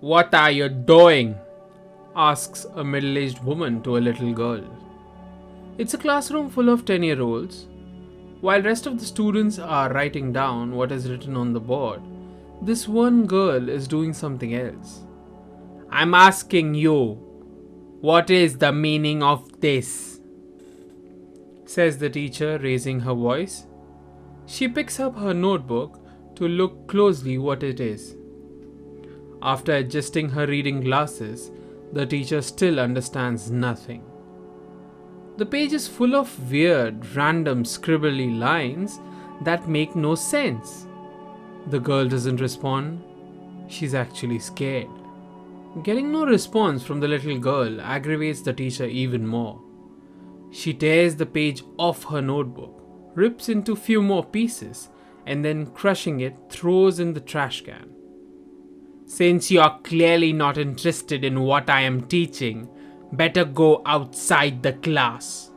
"What are you doing?" asks a middle-aged woman to a little girl. It's a classroom full of 10-year-olds. While rest of the students are writing down what is written on the board, this one girl is doing something else. "I'm asking you, what is the meaning of this?" says the teacher, raising her voice. She picks up her notebook to look closely what it is. After adjusting her reading glasses, the teacher still understands nothing. The page is full of weird, random, scribbly lines that make no sense. The girl doesn't respond. She's actually scared. Getting no response from the little girl aggravates the teacher even more. She tears the page off her notebook, rips into few more pieces, and then crushing it, throws in the trash can. "Since you are clearly not interested in what I am teaching, better go outside the class,"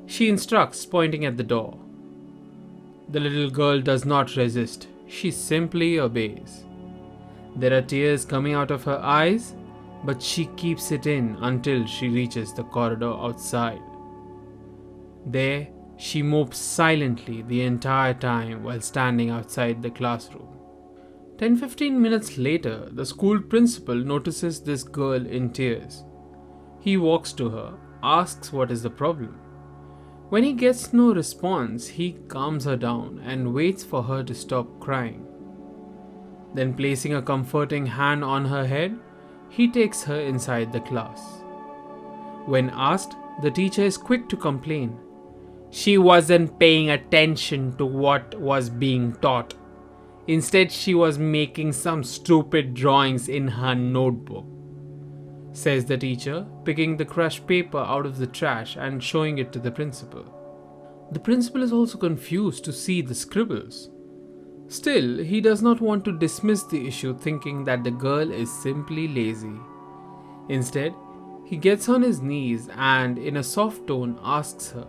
she instructs, pointing at the door. The little girl does not resist. She simply obeys. There are tears coming out of her eyes, but she keeps it in until she reaches the corridor outside. There, she mopes silently the entire time while standing outside the classroom. 10-15 minutes later, the school principal notices this girl in tears. He walks to her, asks what is the problem. When he gets no response, he calms her down and waits for her to stop crying. Then, placing a comforting hand on her head, he takes her inside the class. When asked, the teacher is quick to complain. She wasn't paying attention to what was being taught. Instead, she was making some stupid drawings in her notebook, says the teacher, picking the crushed paper out of the trash and showing it to the principal. The principal is also confused to see the scribbles. Still, he does not want to dismiss the issue, thinking that the girl is simply lazy. Instead, he gets on his knees and, in a soft tone, asks her,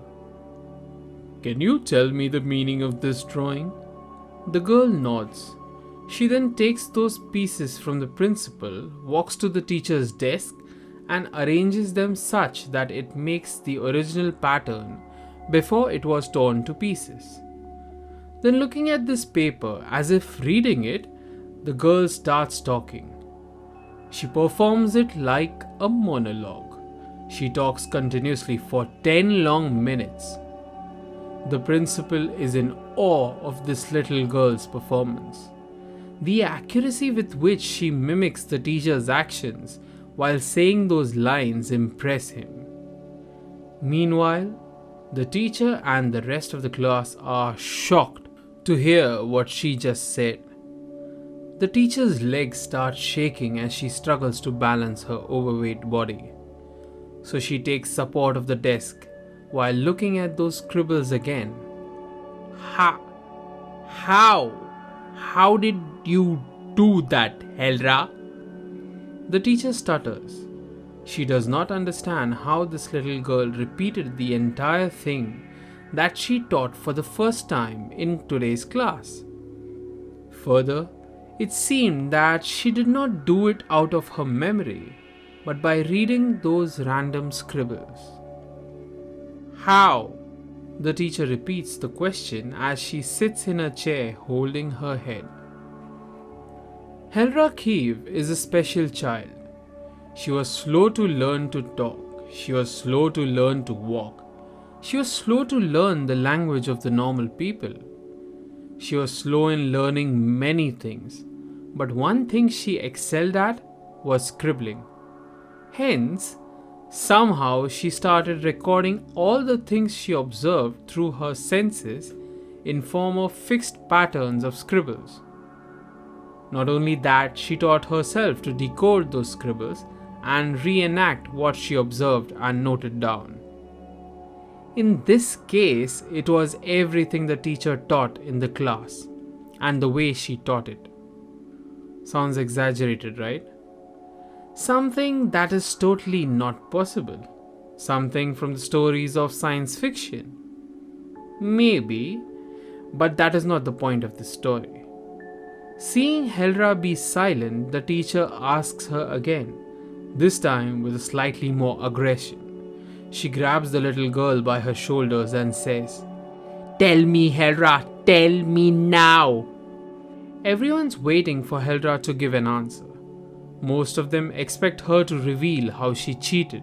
"Can you tell me the meaning of this drawing?" The girl nods. She then takes those pieces from the principal, walks to the teacher's desk, and arranges them such that it makes the original pattern before it was torn to pieces. Then, looking at this paper as if reading it, the girl starts talking. She performs it like a monologue. She talks continuously for 10 long minutes. The principal is in awe of this little girl's performance. The accuracy with which she mimics the teacher's actions while saying those lines impress him. Meanwhile, the teacher and the rest of the class are shocked to hear what she just said. The teacher's legs start shaking as she struggles to balance her overweight body. So she takes support of the desk while looking at those scribbles again. How did you do that, Helra?" The teacher stutters. She does not understand how this little girl repeated the entire thing that she taught for the first time in today's class. Further, it seemed that she did not do it out of her memory, but by reading those random scribbles. "How?" The teacher repeats the question as she sits in a chair holding her head. Helra Kiev is a special child. She was slow to learn to talk. She was slow to learn to walk. She was slow to learn the language of the normal people. She was slow in learning many things, but one thing she excelled at was scribbling. Hence, somehow she started recording all the things she observed through her senses in form of fixed patterns of scribbles. Not only that, she taught herself to decode those scribbles and reenact what she observed and noted down. In this case, it was everything the teacher taught in the class and the way she taught it. Sounds exaggerated, right? Something that is totally not possible. Something from the stories of science fiction. Maybe, but that is not the point of the story. Seeing Helra be silent, the teacher asks her again, this time with slightly more aggression. She grabs the little girl by her shoulders and says, "Tell me, Helra, tell me now." Everyone's waiting for Helra to give an answer. Most of them expect her to reveal how she cheated,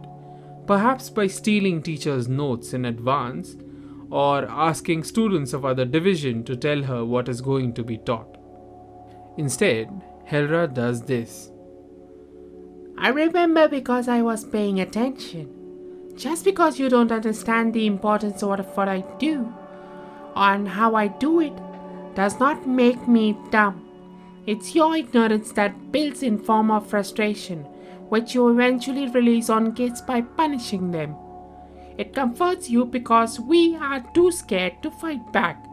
perhaps by stealing teachers' notes in advance or asking students of other division to tell her what is going to be taught. Instead, Helra does this. I remember because I was paying attention. Just because you don't understand the importance of what I do and how I do it does not make me dumb. It's your ignorance that builds in form of frustration, which you eventually release on kids by punishing them. It comforts you because we are too scared to fight back.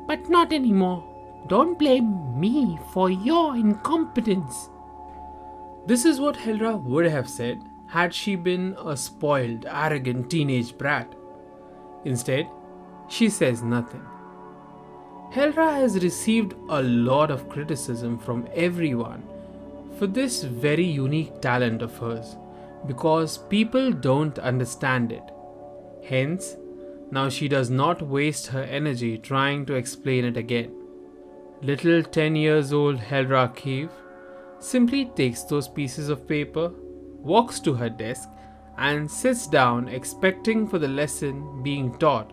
But not anymore. Don't blame me for your incompetence. This is what Helra would have said had she been a spoiled, arrogant teenage brat. Instead, she says nothing. Helra has received a lot of criticism from everyone for this very unique talent of hers because people don't understand it. Hence, now she does not waste her energy trying to explain it again. Little 10 years old Helra Kiev simply takes those pieces of paper, walks to her desk, and sits down expecting for the lesson being taught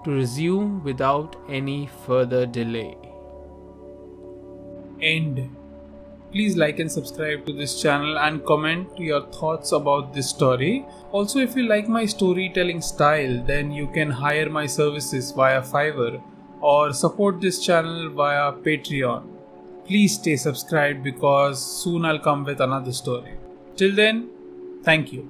to resume without any further delay. End. Please like and subscribe to this channel and comment your thoughts about this story. Also, if you like my storytelling style, then you can hire my services via Fiverr or support this channel via Patreon. Please stay subscribed because soon I'll come with another story. Till then, thank you.